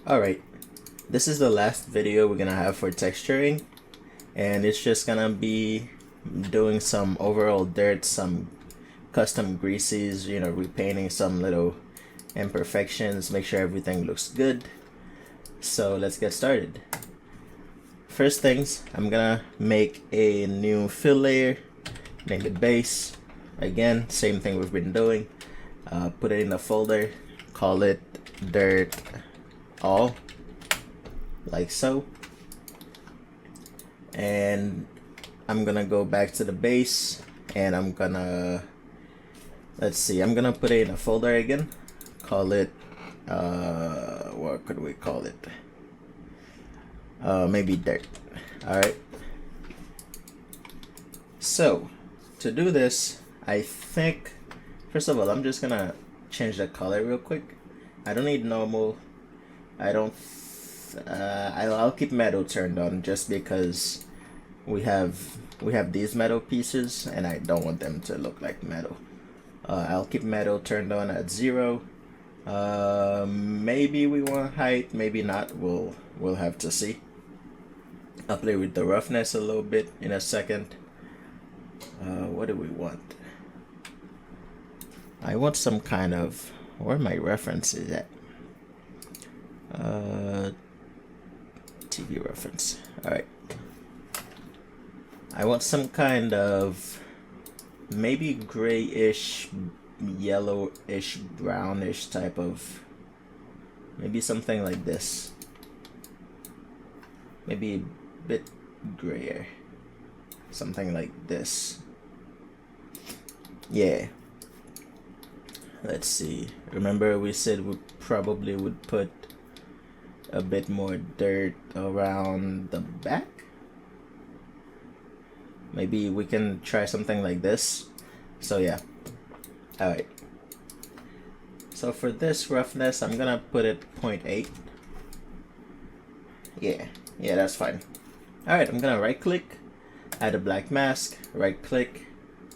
Alright, this is the last video we're gonna have for texturing, and it's just gonna be doing some overall dirt, some custom greases, repainting some little imperfections, make sure everything looks good. So let's get started. First things, I'm gonna make a new fill layer, name it base. Again, same thing we've been doing. Put it in a folder, call it dirt all, like so. And I'm gonna go back to the base, and I'm gonna, let's see, I'm gonna put it in a folder again, call it, what could we call it? Maybe dirt. Alright, so to do this, I think first of all I'm just gonna change the color real quick. I don't need normal. I'll keep metal turned on just because we have these metal pieces and I don't want them to look like metal. I'll keep metal turned on at 0. Maybe we want height, maybe not. We'll have to see. I'll play with the roughness a little bit in a second. What do we want? I want some kind of, where my reference is at. TV reference. Alright. I want some kind of maybe grayish, yellowish, brownish type of, maybe something like this. Maybe a bit grayer. Something like this. Yeah. Let's see. Remember we said we probably would put a bit more dirt around the back? Maybe we can try something like this. So yeah. Alright. So for this roughness, I'm gonna put it 0.8. Yeah, that's fine. Alright, I'm gonna right click, add a black mask, right click,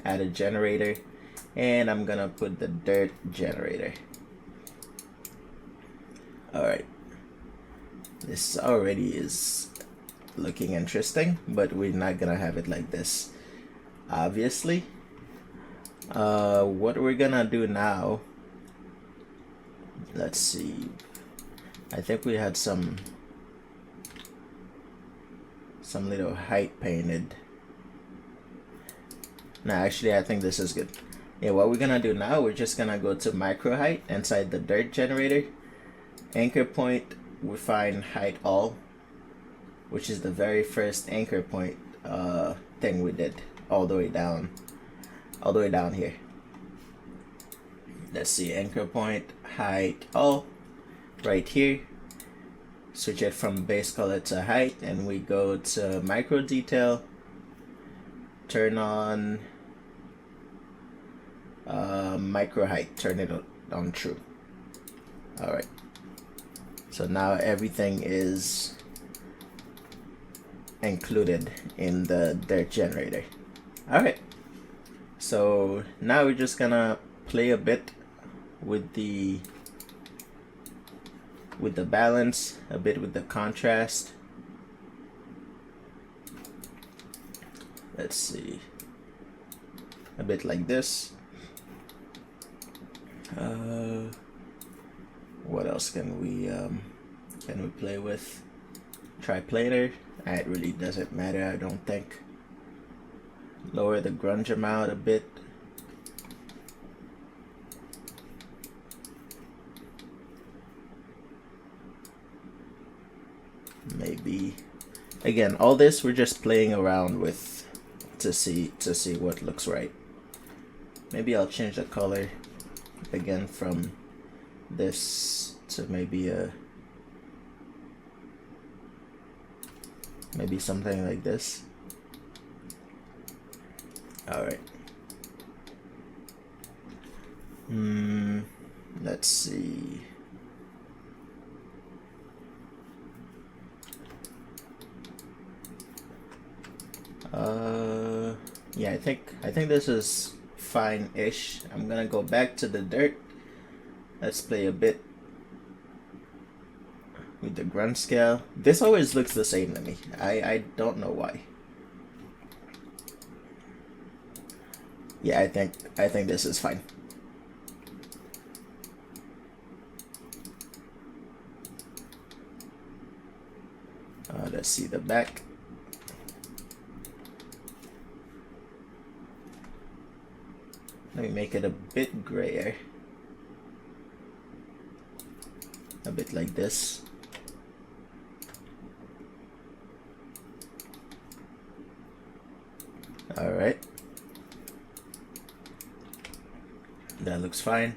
add a generator, and I'm gonna put the dirt generator. Alright. This already is looking interesting, but we're not gonna have it like this, obviously. What we're gonna do now, let's see, I think we had some little height painted. No, actually I think this is good. Yeah, what we're gonna do now, we're just gonna go to micro height inside the dirt generator, anchor point, we find height all, which is the very first anchor point thing we did, all the way down here. Let's see, anchor point, height all, right here. Switch it from base color to height, and we go to micro detail, turn on micro height, turn it on true. Alright, so now everything is included in the dirt generator. Alright, so now we're just gonna play a bit with the balance, a bit with the contrast. Let's see, a bit like this. What else can we play with? Triplanar. It really doesn't matter, I don't think. Lower the grunge amount a bit. Maybe, again, all this we're just playing around with to see what looks right. Maybe I'll change the color again from this to maybe something like this. Alright. Let's see. Yeah, I think this is fine-ish. I'm gonna go back to the dirt. Let's play a bit with the grunt scale. This always looks the same to me. I don't know why. Yeah, I think this is fine. Let's see the back. Let me make it a bit grayer. A bit like this. Alright. That looks fine.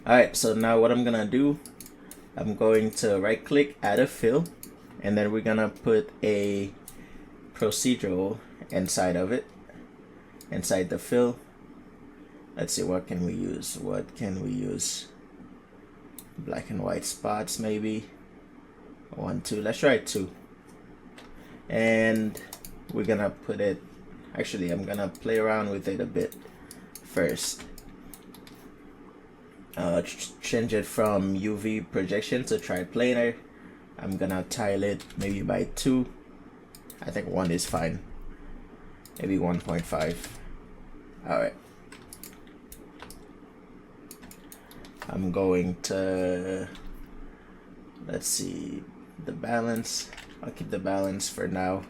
Alright, so now what I'm gonna do, I'm going to right click, add a fill, and then we're gonna put a procedural inside of it, inside the fill. Let's see, what can we use? What can we use? Black and white spots, maybe. 1, 2. Let's try 2. And we're gonna put it. Actually, I'm gonna play around with it a bit first. Change it from UV projection to triplanar. I'm gonna tile it maybe by 2. I think 1 is fine. Maybe 1.5. Alright. I'm going to, let's see, the balance. I'll keep the balance for now.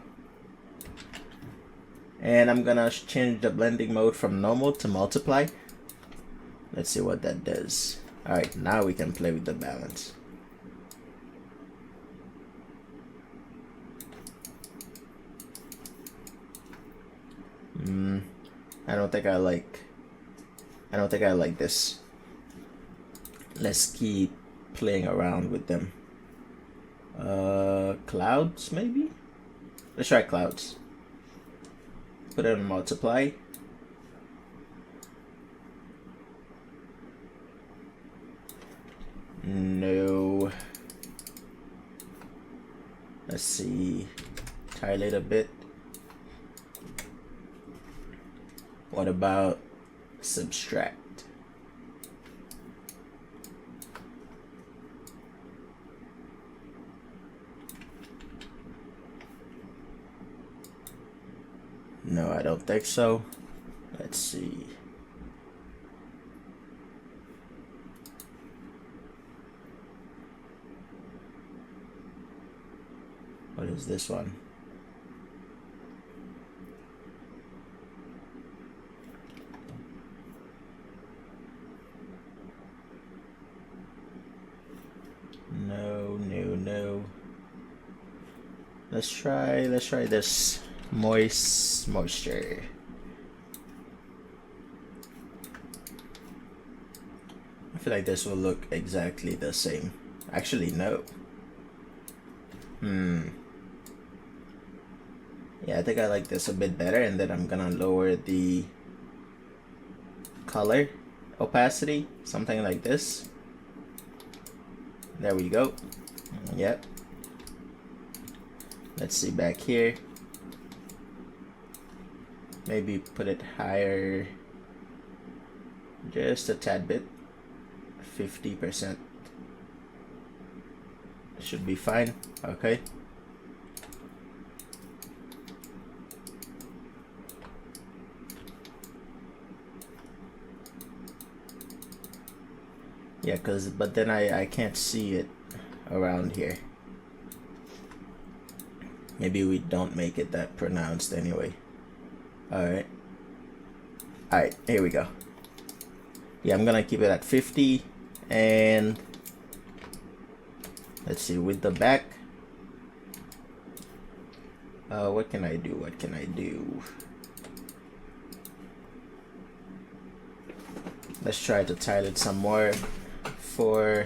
And I'm gonna change the blending mode from normal to multiply. Let's see what that does. Alright, now we can play with the balance. I don't think I like this. Let's keep playing around with them. Clouds maybe? Let's try clouds. Put it on multiply. No. Let's see. Tile it a bit. What about subtract? No, I don't think so. Let's see. What is this one? No. Let's try this moisture. I feel like this will look exactly the same. Actually, no. Yeah, I think I like this a bit better, and then I'm gonna lower the color opacity, something like this. There we go. Yep. Let's see back here. Maybe put it higher, just a tad bit. 50%. Should be fine. Okay. Yeah, but then I can't see it around here. Maybe we don't make it that pronounced anyway. Alright, here we go. Yeah, I'm gonna keep it at 50, and let's see, with the back, what can I do? Let's try to tile it some more. 4,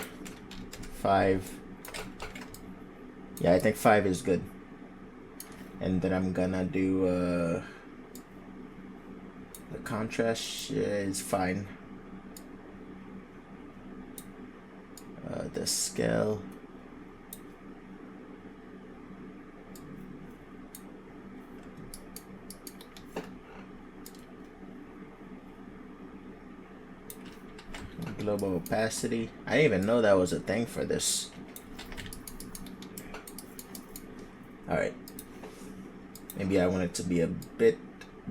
5. Yeah, I think 5 is good. And then I'm gonna do the contrast is fine. The scale, global opacity. I didn't even know that was a thing for this. All right. Maybe I want it to be a bit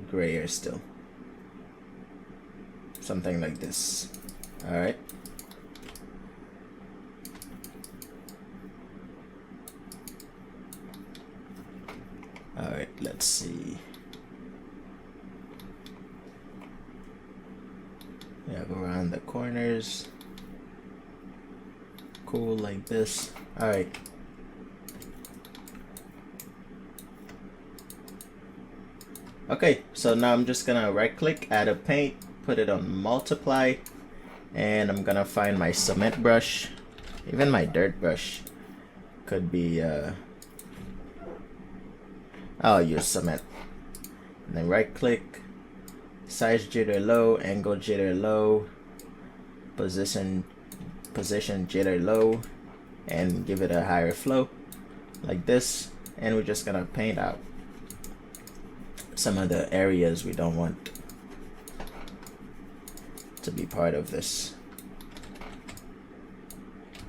grayer still. Something like this. All right. All right, let's see. Yeah, go around the corners. Cool, like this. All right. Okay, so now I'm just gonna right click, add a paint, put it on multiply, and I'm gonna find my cement brush. Even my dirt brush could be, I'll use cement. And then right click, size jitter low, angle jitter low, position jitter low, and give it a higher flow like this. And we're just gonna paint out some of the areas we don't want to be part of this,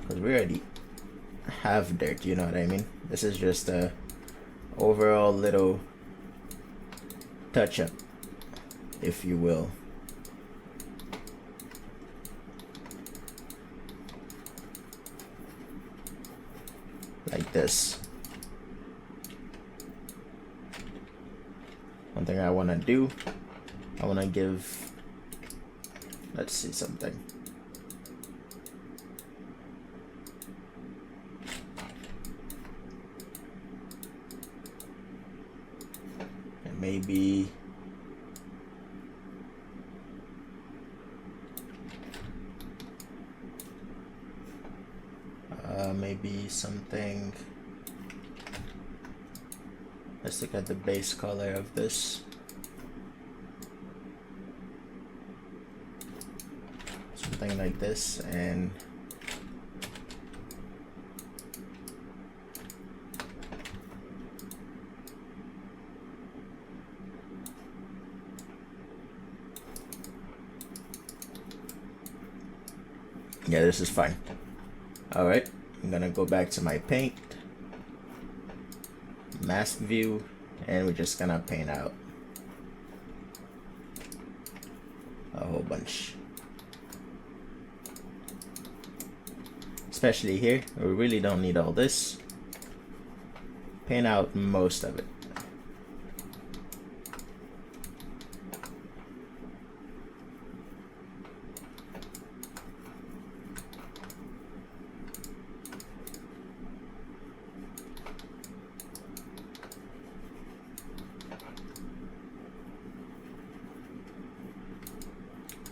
because we already have dirt, you know what I mean? This is just a overall little touch up, if you will. Like this. One thing I want to do, I want to give, let's see something. And maybe maybe something. Let's look at the base color of this. Something like this, and yeah, this is fine. All right, I'm gonna go back to my paint, mask view, and we're just gonna paint out a whole bunch. Especially here, we really don't need all this. Paint out most of it.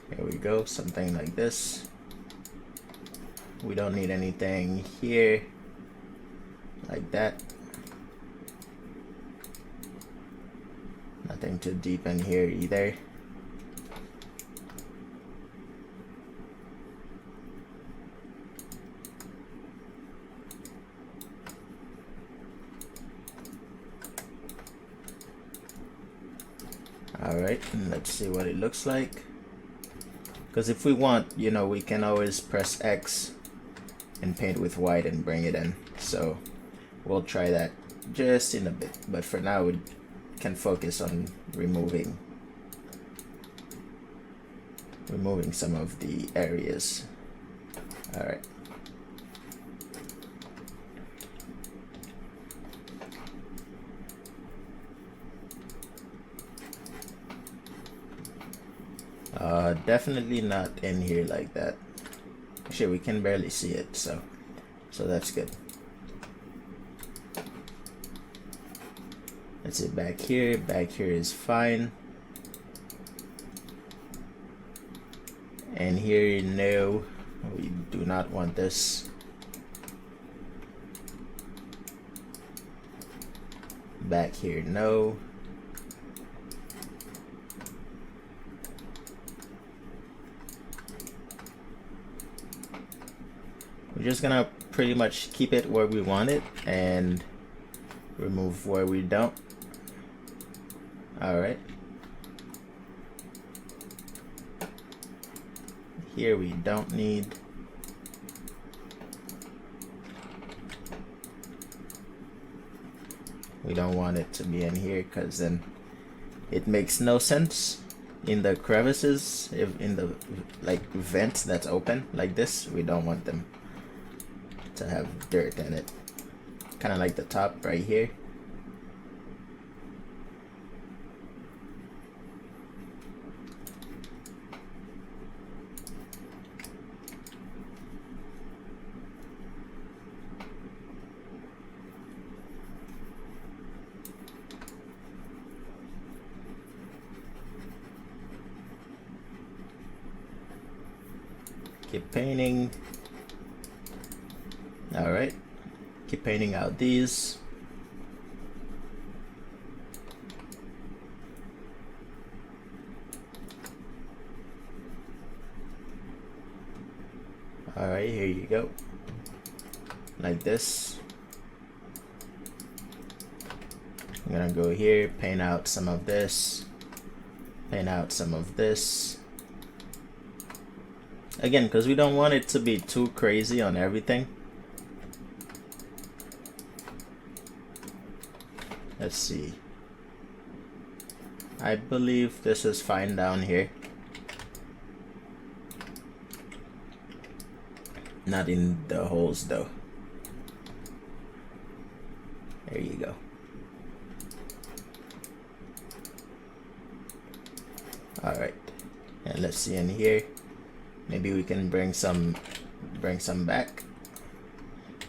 Here we go, something like this. We don't need anything here like that. Nothing too deep in here either. Alright, let's see what it looks like. Because if we want, you know, we can always press X and paint with white and bring it in. So we'll try that just in a bit. But for now, we can focus on removing some of the areas. Alright. Definitely not in here like that. Actually, we can barely see it, so that's good. Let's see, back here is fine. And here, no, we do not want this. Back here, no. We're just gonna pretty much keep it where we want it and remove where we don't. Alright. Here we don't need. We don't want it to be in here because then it makes no sense. In the crevices, if in the like vents that's open like this, we don't want them to have dirt in it. Kind of like the top right here. Keep painting. All right, keep painting out these. All right, here you go. Like this. I'm gonna go here, paint out some of this, paint out some of this. Again, because we don't want it to be too crazy on everything. Let's see. I believe this is fine down here. Not in the holes though. There you go. Alright. And let's see in here. Maybe we can bring some back.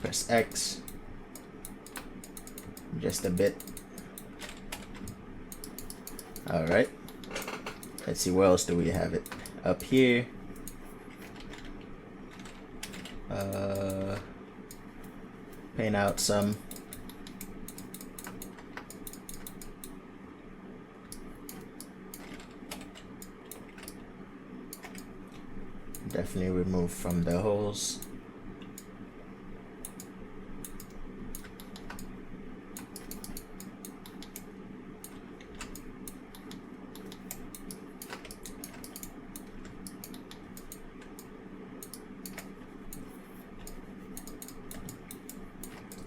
Press X. Just a bit. Alright. Let's see, where else do we have it? Up here. Paint out some. Definitely remove from the holes.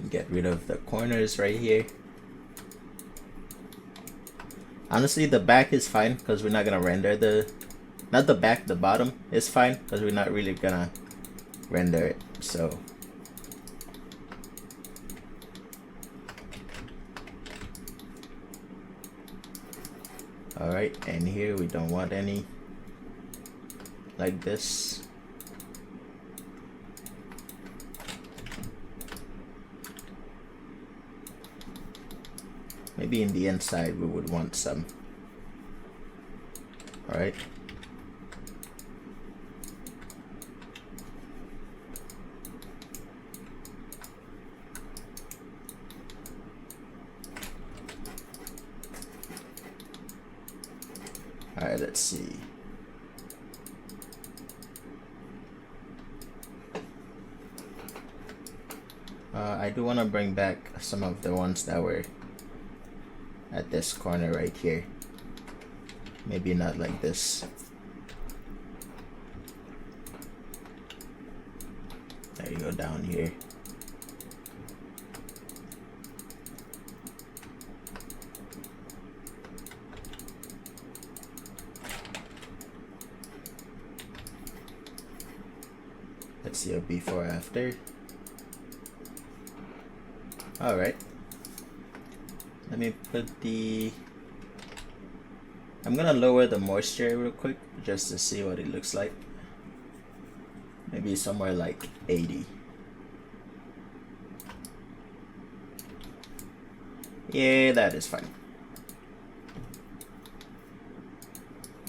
Get rid of the corners right here. Honestly, the back is fine because we're not gonna render the, not the back, the bottom is fine because we're not really gonna render it. So alright, and here we don't want any like this. Maybe in the inside we would want some. Alright. Alright, let's see. I do want to bring back some of the ones that were at this corner right here. Maybe not like this. There you go, down here. Let's see a before after. Alright. Let me put the, I'm gonna lower the moisture real quick just to see what it looks like. Maybe somewhere like 80. Yeah, that is fine.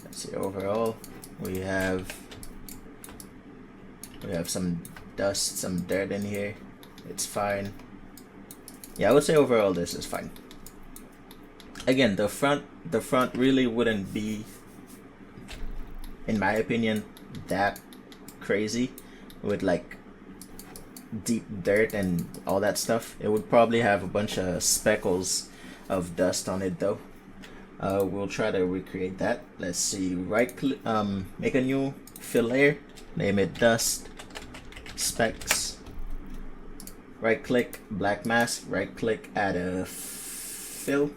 Let's see, overall we have some dust, some dirt in here. It's fine. Yeah, I would say overall this is fine. Again, the front really wouldn't be, in my opinion, that crazy with like deep dirt and all that stuff. It would probably have a bunch of speckles of dust on it though. We'll try to recreate that. Let's see, right click, make a new fill layer, name it dust specks. Right click, black mask, right click, add a fill.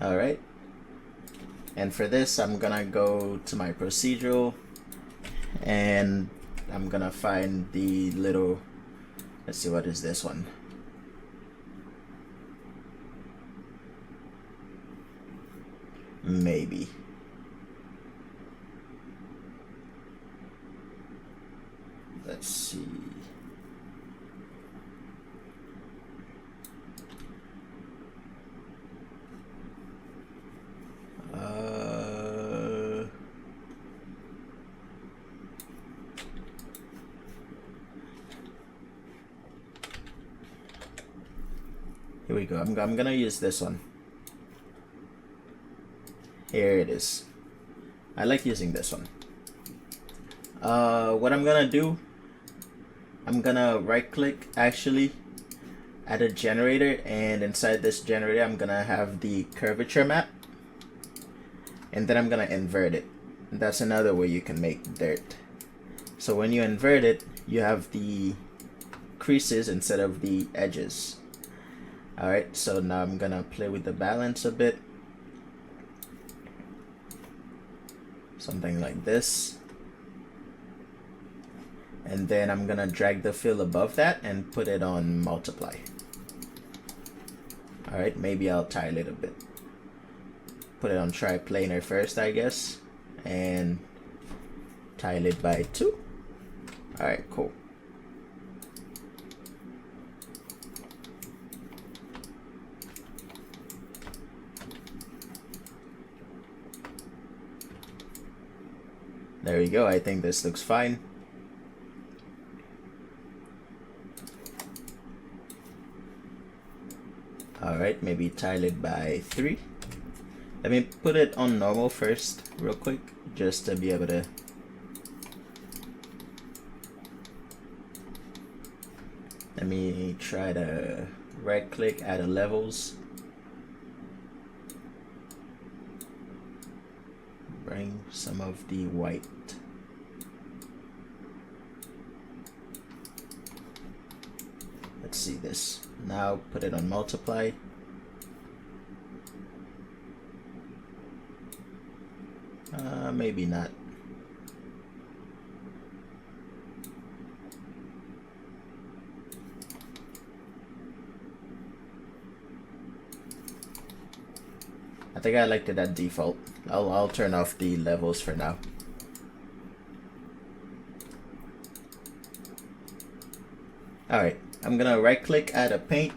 All right. And for this, I'm gonna go to my procedural and I'm gonna find the little, let's see, what is this one? Maybe. Let's see. Here we go. I'm gonna use this one. Here it is. I like using this one. What I'm gonna do, I'm gonna right click actually, add a generator, and inside this generator I'm gonna have the curvature map, and then I'm gonna invert it. That's another way you can make dirt. So when you invert it, you have the creases instead of the edges. Alright, so now I'm gonna play with the balance a bit. Something like this. And then I'm gonna drag the fill above that and put it on multiply. Alright, maybe I'll tile it a bit. Put it on triplanar first, I guess. And tile it by 2. Alright, cool. There we go. I think this looks fine. Alright, maybe tile it by 3. Let me put it on normal first, real quick, just to be able to. Let me try to right click, add a levels. Bring some of the white. Let's see this. Now put it on multiply. Maybe not. I think I liked it at default. I'll turn off the levels for now. Alright, I'm gonna right click, add a paint,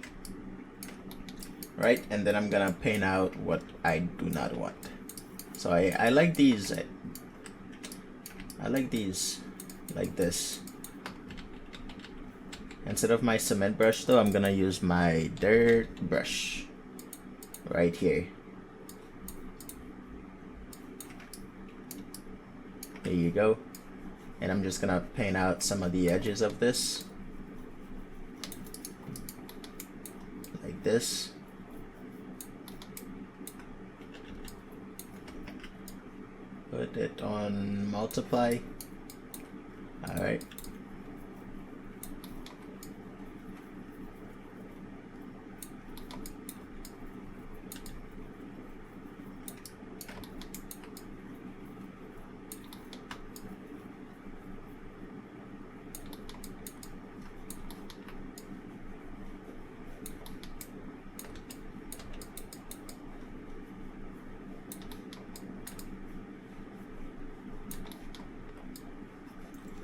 right, and then I'm gonna paint out what I do not want. So I like these. I like these like this. Instead of my cement brush though, I'm gonna use my dirt brush right here. There you go. And I'm just gonna paint out some of the edges of this. Like this. Put it on multiply. Alright.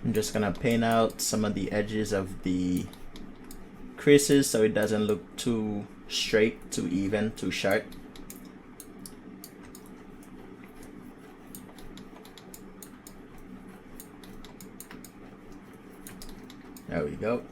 I'm just gonna paint out some of the edges of the creases so it doesn't look too straight, too even, too sharp. There we go.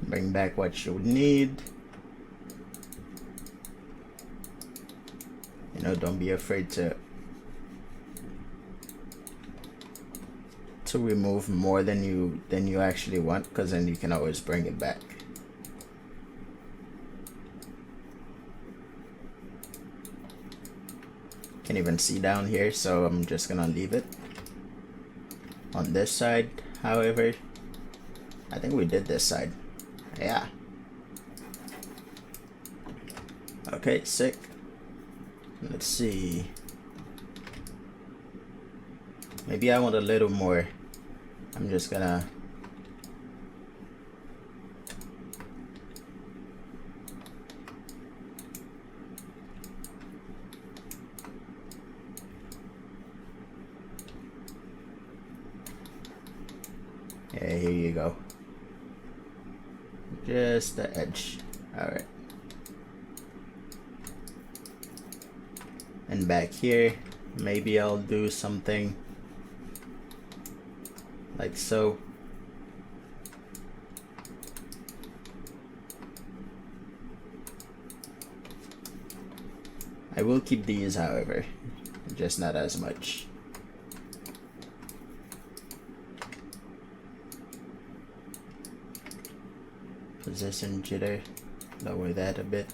Bring back what you need. You know, don't be afraid to remove more than you actually want, because then you can always bring it back. Can't even see down here, so I'm just gonna leave it. On this side, however, I think we did this side. Yeah. Okay, sick. Let's see. Maybe I want a little more. I'm just gonna yeah, here you go. Just the edge. Alright. And back here, maybe I'll do something like so. I will keep these, however, just not as much. Position jitter, lower that a bit.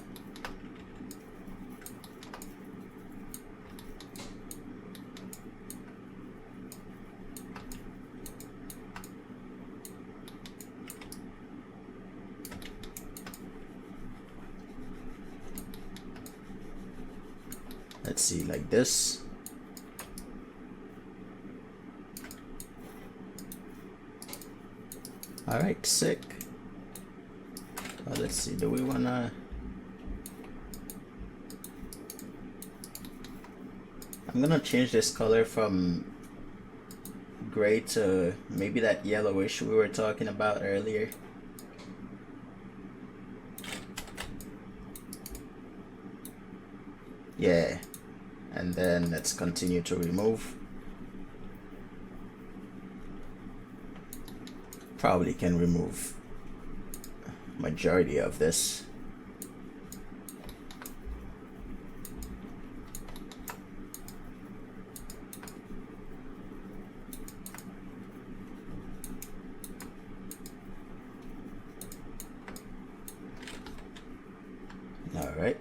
Let's see, like this. Alright, sick. Let's see, do we wanna... I'm gonna change this color from gray to maybe that yellowish we were talking about earlier. Yeah. And then let's continue to remove. Probably can remove majority of this. All right.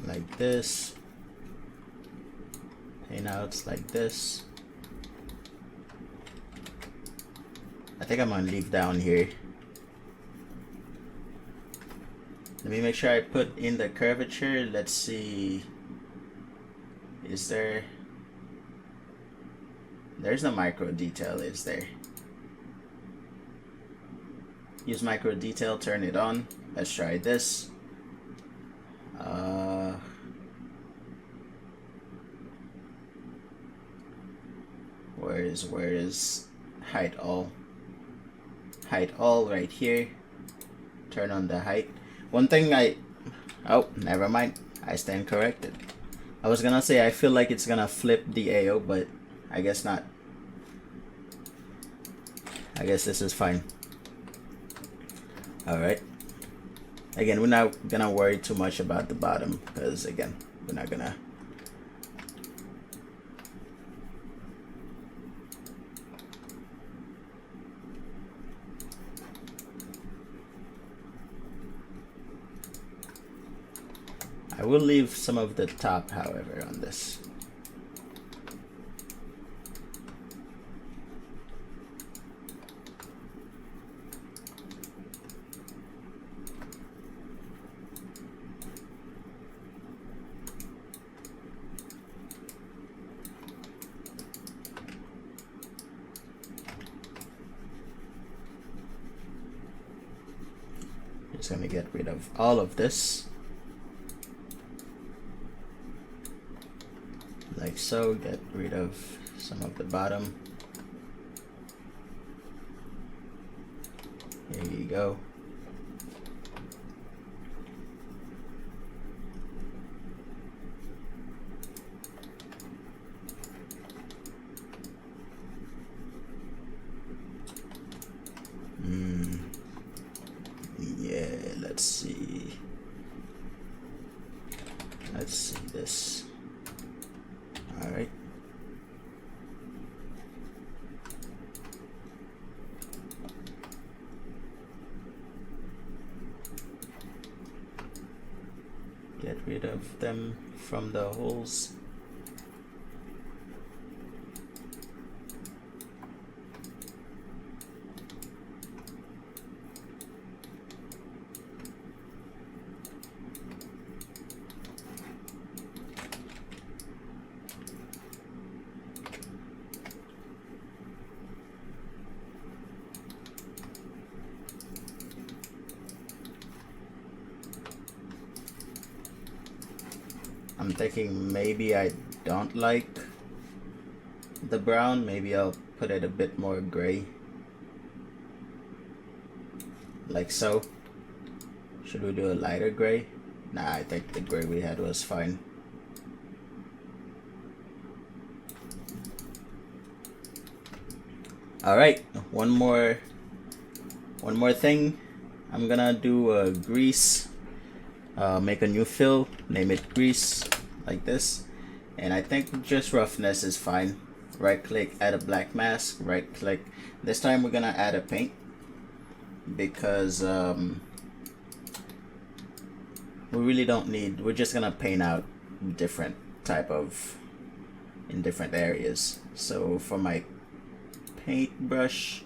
Like this, and now it's like this. I think I'm gonna leave down here. Let me make sure I put in the curvature. Let's see, is there's no micro detail, is there? Use micro detail, turn it on. Let's try this. Where is height all? Height all right here. Turn on the height. One thing oh, never mind. I stand corrected. I was gonna say I feel like it's gonna flip the AO, but I guess not. I guess this is fine. Alright. Again, we're not gonna worry too much about the bottom, because again, we're not gonna... I will leave some of the top, however, on this. Just gonna get rid of all of this. Like so, get rid of some of the bottom. There you go. Let's see. Let's see this. All right. Get rid of them from the holes. I'm thinking maybe I don't like the brown. Maybe I'll put it a bit more gray. Like so. Should we do a lighter gray? Nah, I think the gray we had was fine. Alright, one more thing. I'm gonna do a grease. Make a new fill, name it grease, like this. And I think just roughness is fine. Right click, add a black mask, right click. This time we're gonna add a paint because we really don't need, we're just gonna paint out different type of, in different areas. So for my paintbrush,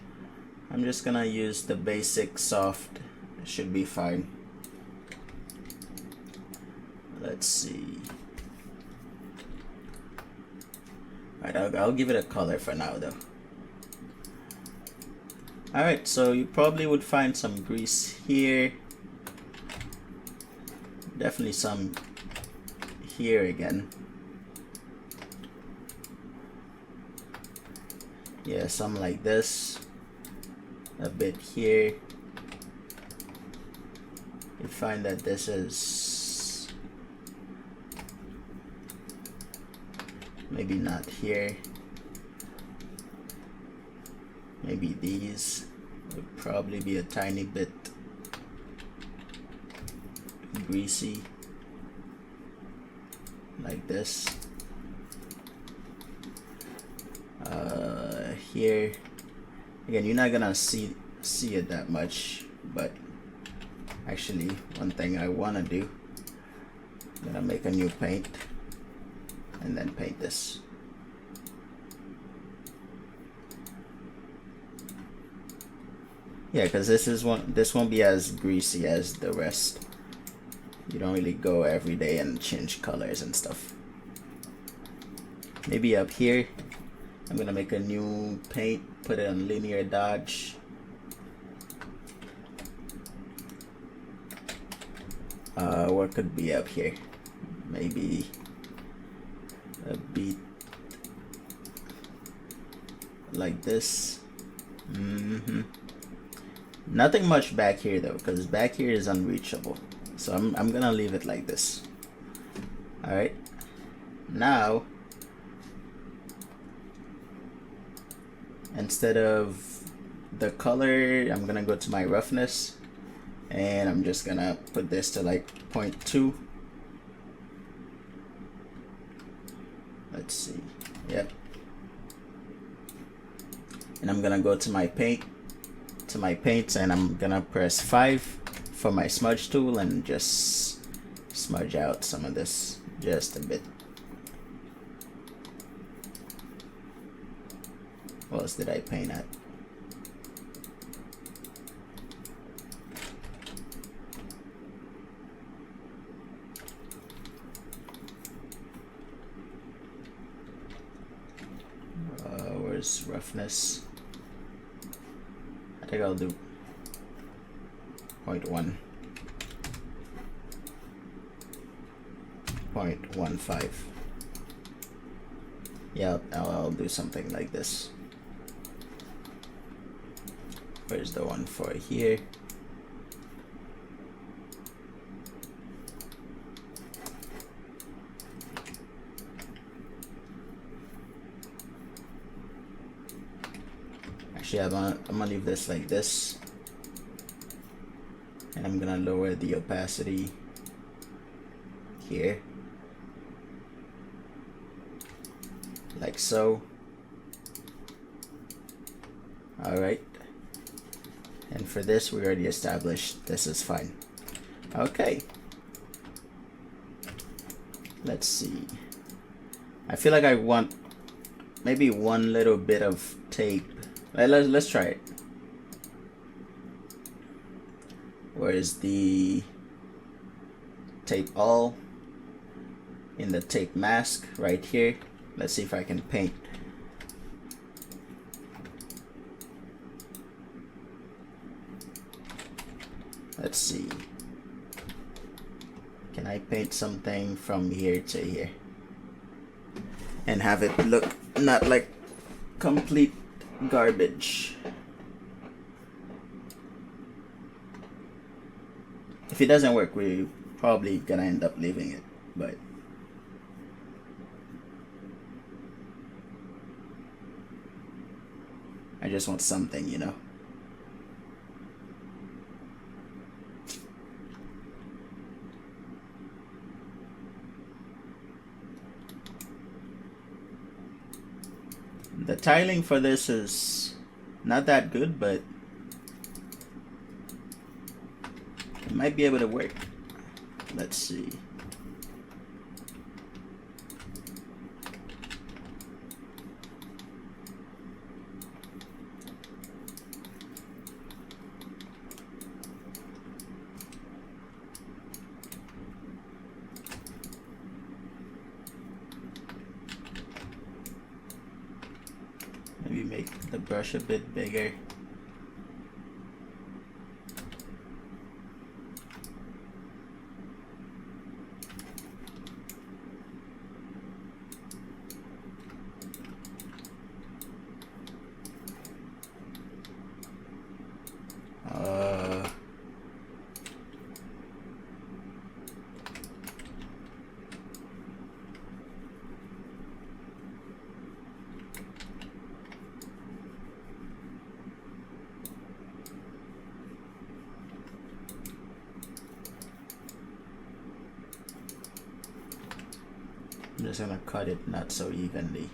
I'm just gonna use the basic soft, it should be fine. Let's see. Alright, I'll give it a color for now though. Alright, so you probably would find some grease here. Definitely some here again. Yeah, some like this. A bit here. You find that this is maybe not here. Maybe these would probably be a tiny bit greasy, like this. Here again, you're not gonna see it that much, but actually one thing I want to do, I'm gonna make a new paint and then paint this. Yeah, because this won't be as greasy as the rest. You don't really go every day and change colors and stuff. Maybe up here I'm gonna make a new paint, put it on linear dodge. What could be up here? Maybe a beat like this. Nothing much back here though, because back here is unreachable. So I'm gonna leave it like this. Alright. Now, instead of the color, I'm gonna go to my roughness and I'm just gonna put this to like 0.2. Let's see. Yep. And I'm gonna go to my paint, and I'm gonna press 5 for my smudge tool and just smudge out some of this just a bit. What else did I paint at? Where's roughness? I think I'll do 0.1, 0.15. Yeah, I'll do something like this. Where's the one for here? Actually, I'm gonna leave this like this, and I'm gonna lower the opacity here, like so. Alright, and for this we already established this is fine. Okay, let's see. I feel like I want maybe one little bit of tape. Let's try it. Where is the tape all? In the tape mask right here. Let's see if I can paint. Let's see. Can I paint something from here to here and have it look not like complete garbage? If it doesn't work, we're probably gonna end up leaving it, but I just want something, you know. The tiling for this is not that good, but it might be able to work. Let's see. Maybe make the brush a bit bigger. I'm just gonna cut it not so evenly.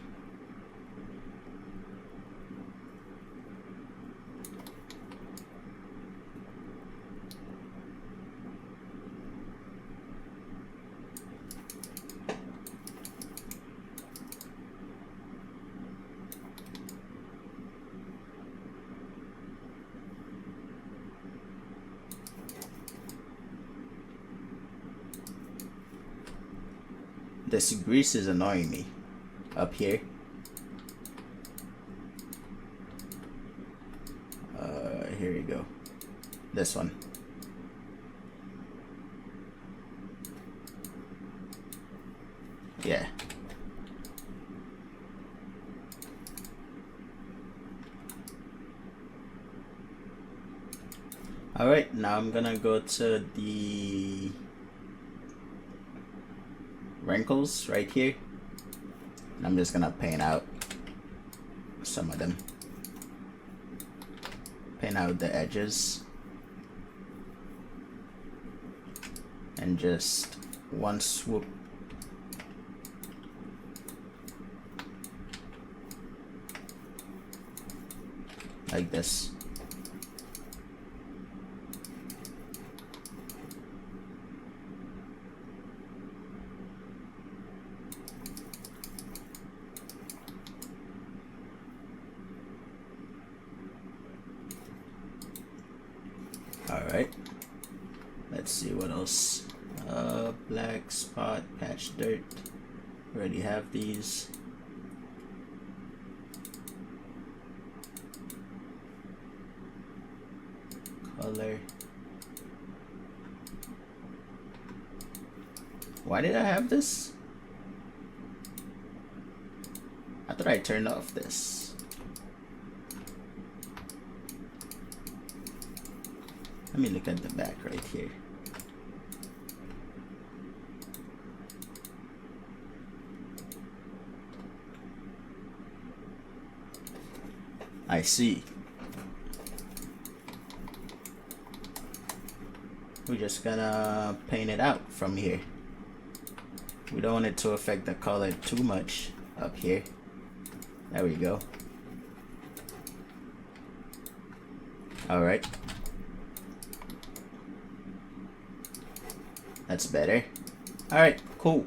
This grease is annoying me up here. Here you go. This one. Yeah. Alright, now I'm gonna go to the wrinkles right here, and I'm just gonna paint out some of them. Paint out the edges and just one swoop. Like this. Alright, let's see what else. Black spot, patch dirt. Already have these. Color. Why did I have this? I thought I turned off this. Let me look at the back right here. I see. we're just gonna paint it out from here. We don't want it to affect the color too much up here. There we go. Alright. That's better. Alright, cool.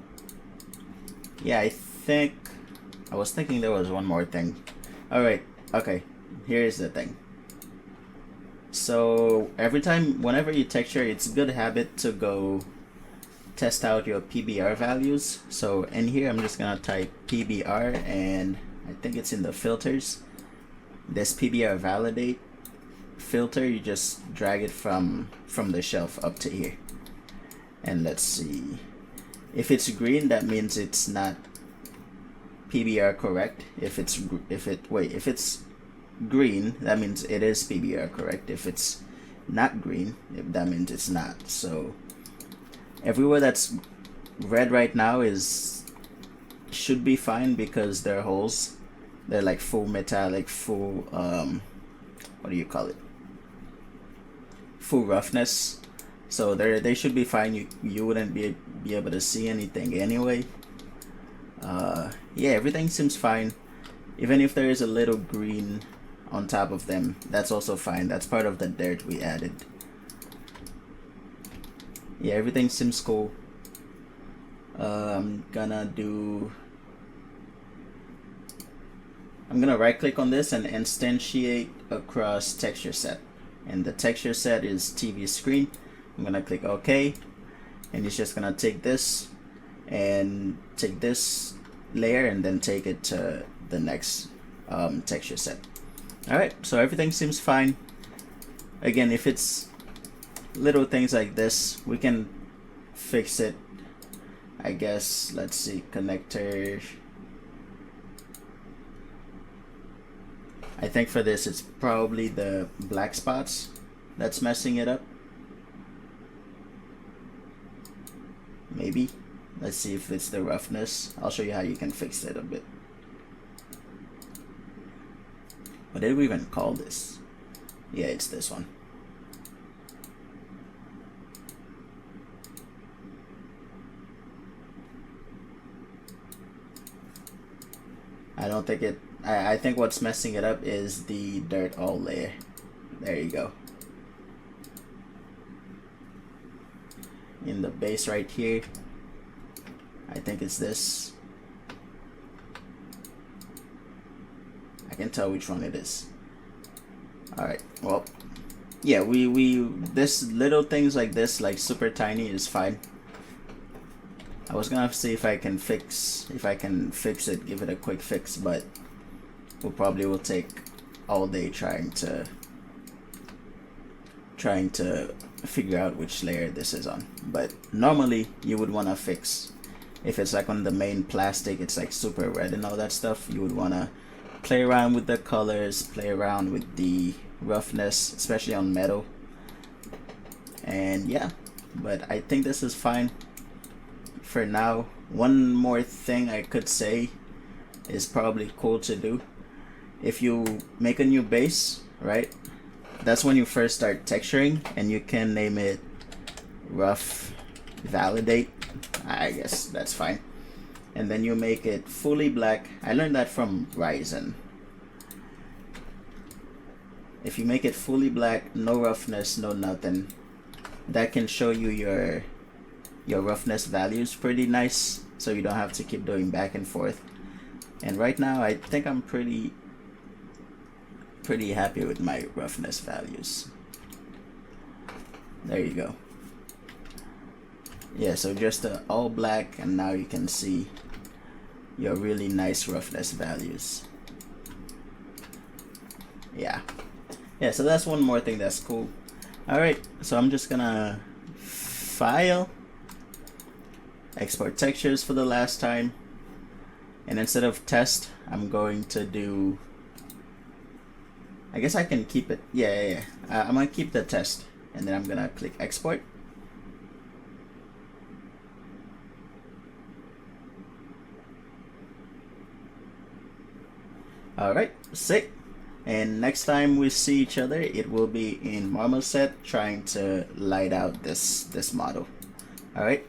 Yeah, I was thinking there was one more thing. Alright, okay. Here's the thing. So whenever you texture, it's a good habit to go test out your PBR values. So in here, I'm just gonna type PBR, and I think it's in the filters. This PBR validate filter, you just drag it from the shelf up to here. And let's see. If it's green, that means it's not PBR correct. If it's green, that means it is PBR correct. If it's not green, that means it's not. So everywhere that's red right now should be fine, because they're holes. They're like full metallic, full what do you call it? Full roughness. So they should be fine. You wouldn't be able to see anything anyway. Yeah, everything seems fine. Even if there is a little green on top of them, that's also fine. That's part of the dirt we added. Yeah, everything seems cool. I'm gonna right click on this and instantiate across texture set, and the texture set is TV screen. I'm gonna click OK, and it's just gonna take this layer and then take it to the next texture set. Alright, so everything seems fine. Again, if it's little things like this, we can fix it, I guess. Let's see, connector. I think for this it's probably the black spots that's messing it up. Maybe. Let's see if it's the roughness. I'll show you how you can fix it a bit. What did we even call this? Yeah, it's this one. I don't think it, I think what's messing it up is the dirt all layer. There you go. In the base right here, I think it's this. I can tell which one it is. Alright, well, yeah, this little things like this, like super tiny, is fine. I was gonna see if I can fix it, give it a quick fix, but we probably will take all day trying to figure out which layer this is on. But normally you would want to fix, if it's like on the main plastic, it's like super red and all that stuff, you would want to play around with the colors, play around with the roughness, especially on metal. And yeah, but I think this is fine for now. One more thing I could say is probably cool to do. If you make a new base, right, that's when you first start texturing, and you can name it rough validate. I guess that's fine. And then you make it fully black. I learned that from Ryzen. If you make it fully black, no roughness, no nothing, that can show you your roughness values pretty nice, so you don't have to keep doing back and forth. And right now I think I'm pretty happy with my roughness values. There you go. Yeah, so just all black, and now you can see your really nice roughness values. Yeah, so that's one more thing that's cool. Alright, so I'm just gonna file, export textures for the last time, and instead of test, I'm going to do, I guess I can keep it, I'm gonna keep the test, and then I'm gonna click export. Alright, sick. And next time we see each other, it will be in Marmoset trying to light out this model. All right.